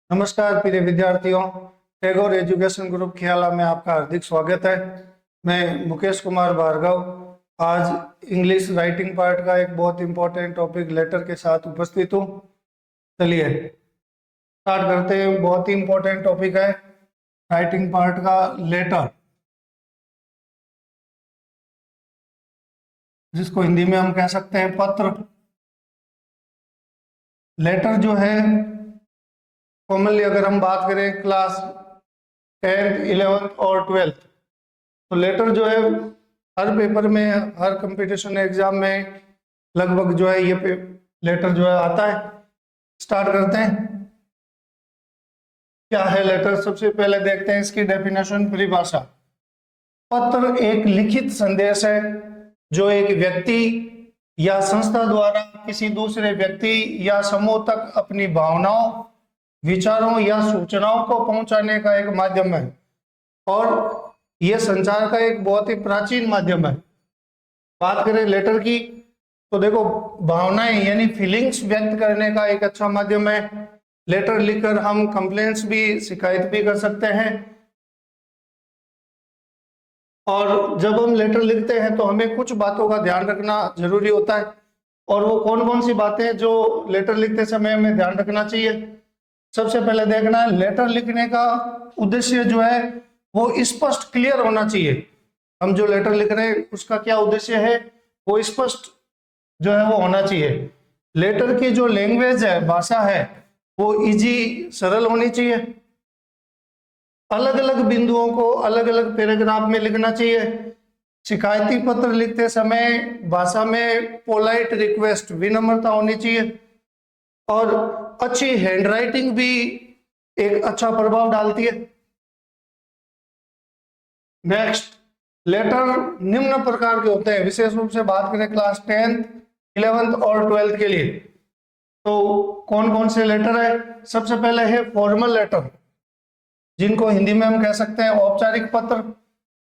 नमस्कार प्रिय विद्यार्थियों, टैगोर एजुकेशन ग्रुप खियाला में आपका हार्दिक स्वागत है। मैं मुकेश कुमार भार्गव आज इंग्लिश राइटिंग पार्ट का एक बहुत इंपॉर्टेंट टॉपिक लेटर के साथ उपस्थित हूँ। चलिए स्टार्ट करते हैं। बहुत ही इंपॉर्टेंट टॉपिक है राइटिंग पार्ट का लेटर, जिसको हिंदी में हम कह सकते हैं पत्र। लेटर जो है कॉमनली अगर हम बात करें क्लास 10th 11th और 12th, तो लेटर जो है हर पेपर में, हर कंपटीशन एग्जाम में लगभग जो है ये लेटर जो है आता है। स्टार्ट करते हैं। क्या है लेटर? सबसे पहले देखते हैं इसकी डेफिनेशन, परिभाषा। पत्र एक लिखित संदेश है जो एक व्यक्ति या संस्था द्वारा किसी दूसरे व्यक्ति या समूह तक अपनी भावनाओं, विचारों या सूचनाओं को पहुंचाने का एक माध्यम है और यह संचार का एक बहुत ही प्राचीन माध्यम है। बात करें लेटर की तो देखो, भावनाएं यानी फीलिंग्स व्यक्त करने का एक अच्छा माध्यम है। लेटर लिखकर हम कंप्लेंट्स भी, शिकायत भी कर सकते हैं। और जब हम लेटर लिखते हैं तो हमें कुछ बातों का ध्यान रखना जरूरी होता है। और वो कौन कौन सी बातें जो लेटर लिखते समय हमें ध्यान रखना चाहिए? सबसे पहले देखना है, लेटर लिखने का उद्देश्य जो है वो स्पष्ट, क्लियर होना चाहिए। हम जो लेटर लिख रहे हैं उसका क्या उद्देश्य है, वो स्पष्ट जो है वो होना चाहिए। लेटर की जो लैंग्वेज है, भाषा है, वो इजी, सरल होनी चाहिए। अलग अलग बिंदुओं को अलग अलग पैराग्राफ में लिखना चाहिए। शिकायती पत्र लिखते समय भाषा में पोलाइट रिक्वेस्ट, विनम्रता होनी चाहिए। और अच्छी हैंडराइटिंग भी एक अच्छा प्रभाव डालती है। नेक्स्ट, लेटर निम्न प्रकार के होते हैं। विशेष रूप से बात करें क्लास 10th 11th और 12th के लिए, तो कौन कौन से लेटर है? सबसे पहले है फॉर्मल लेटर, जिनको हिंदी में हम कह सकते हैं औपचारिक पत्र।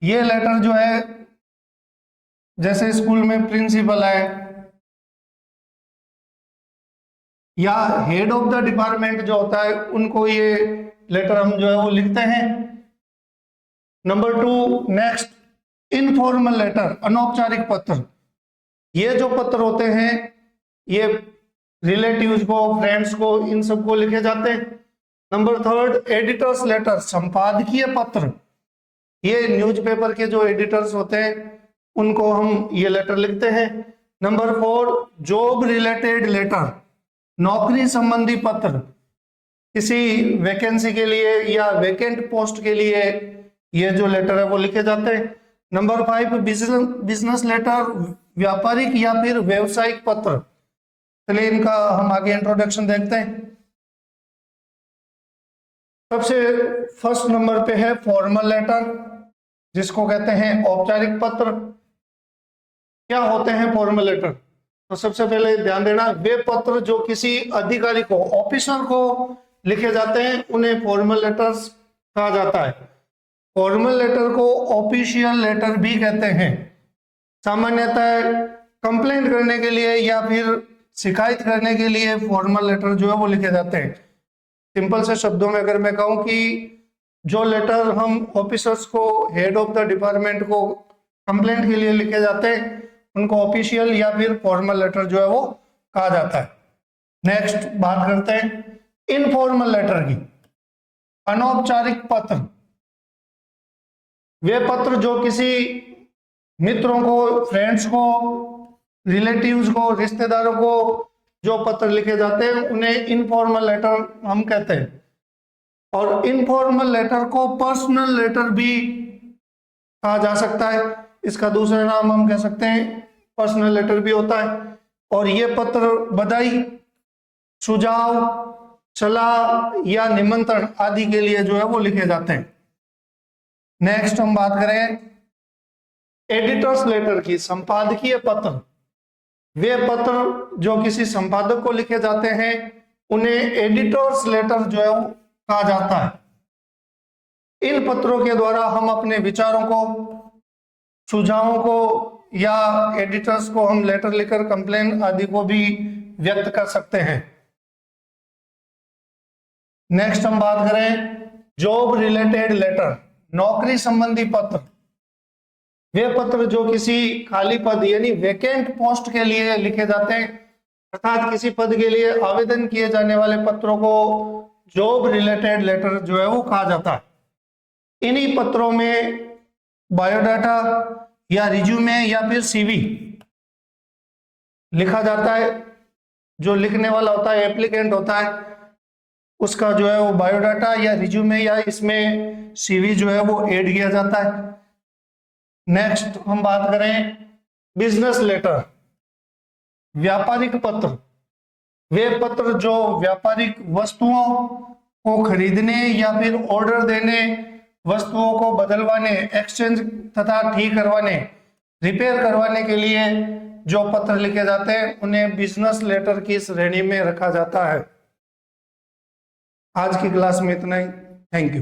ये लेटर जो है, जैसे स्कूल में प्रिंसिपल है या हेड ऑफ द डिपार्टमेंट जो होता है, उनको ये लेटर हम जो है वो लिखते हैं। नंबर 2, नेक्स्ट, इनफॉर्मल लेटर, अनौपचारिक पत्र। ये जो पत्र होते हैं ये रिलेटिव्स को, फ्रेंड्स को, इन सबको लिखे जाते हैं। नंबर 3, एडिटर्स लेटर, संपादकीय पत्र। ये न्यूज़पेपर के जो एडिटर्स होते हैं उनको हम ये लेटर लिखते हैं। नंबर 4, जॉब रिलेटेड लेटर, नौकरी संबंधी पत्र। किसी वैकेंसी के लिए या वैकेंट पोस्ट के लिए ये जो लेटर है वो लिखे जाते हैं। नंबर 5, बिजनेस लेटर, व्यापारिक या फिर व्यवसायिक पत्र। चलिए इनका हम आगे इंट्रोडक्शन देखते हैं। सबसे फर्स्ट नंबर पे है फॉर्मल लेटर, जिसको कहते हैं औपचारिक पत्र। क्या होते हैं फॉर्मल लेटर? तो सबसे पहले ध्यान देना, वे पत्र जो किसी अधिकारी को, ऑफिसर को लिखे जाते हैं उन्हें फॉर्मल लेटर्स कहा जाता है। फॉर्मल लेटर को ऑफिशियल लेटर भी कहते हैं। सामान्यतः कंप्लेंट करने के लिए या फिर शिकायत करने के लिए फॉर्मल लेटर जो है वो लिखे जाते हैं। सिंपल से शब्दों में अगर मैं कहूं कि जो लेटर हम ऑफिसर्स को, हेड ऑफ द डिपार्टमेंट को कंप्लेंट के लिए लिखे जाते हैं, उनको ऑफिशियल या फिर फॉर्मल लेटर जो है वो कहा जाता है। नेक्स्ट बात करते हैं इनफॉर्मल लेटर की, अनौपचारिक पत्र। वे पत्र जो किसी मित्रों को, फ्रेंड्स को, रिलेटिव्स को, रिश्तेदारों को जो पत्र लिखे जाते हैं उन्हें इनफॉर्मल लेटर हम कहते हैं। और इनफॉर्मल लेटर को पर्सनल लेटर भी कहा जा सकता है। इसका दूसरा नाम हम कह सकते हैं पर्सनल लेटर भी होता है। और ये पत्र बधाई, सुझाव, सलाह या निमंत्रण आदि के लिए जो है वो लिखे जाते हैं। नेक्स्ट हम बात करें एडिटर्स लेटर की, संपादकीय पत्र। वे पत्र जो किसी संपादक को लिखे जाते हैं उन्हें एडिटर्स लेटर जो है कहा जाता है। इन पत्रों के द्वारा हम अपने विचारों को, सुझावों को या एडिटर्स को हम लेटर लिखकर कंप्लेन आदि को भी व्यक्त कर सकते हैं। नेक्स्ट हम बात करें जॉब रिलेटेड लेटर, नौकरी संबंधी पत्र। वे पत्र जो किसी खाली पद यानी वैकेंट पोस्ट के लिए लिखे जाते हैं, अर्थात किसी पद के लिए आवेदन किए जाने वाले पत्रों को जॉब रिलेटेड लेटर जो है वो कहा जाता है। इन्हीं पत्रों में बायोडाटा या रिज्यूमे या फिर सीवी लिखा जाता है। जो लिखने वाला होता है, एप्लीकेंट होता है, उसका जो है वो बायोडाटा या रिज्यूमे या इसमें सीवी जो है वो ऐड किया जाता है। नेक्स्ट हम बात करें बिजनेस लेटर, व्यापारिक पत्र। वे पत्र जो व्यापारिक वस्तुओं को खरीदने या फिर ऑर्डर देने, वस्तुओं को बदलवाने, एक्सचेंज तथा ठीक करवाने, रिपेयर करवाने के लिए जो पत्र लिखे जाते हैं उन्हें बिजनेस लेटर की श्रेणी में रखा जाता है। आज की क्लास में इतना ही। Thank you.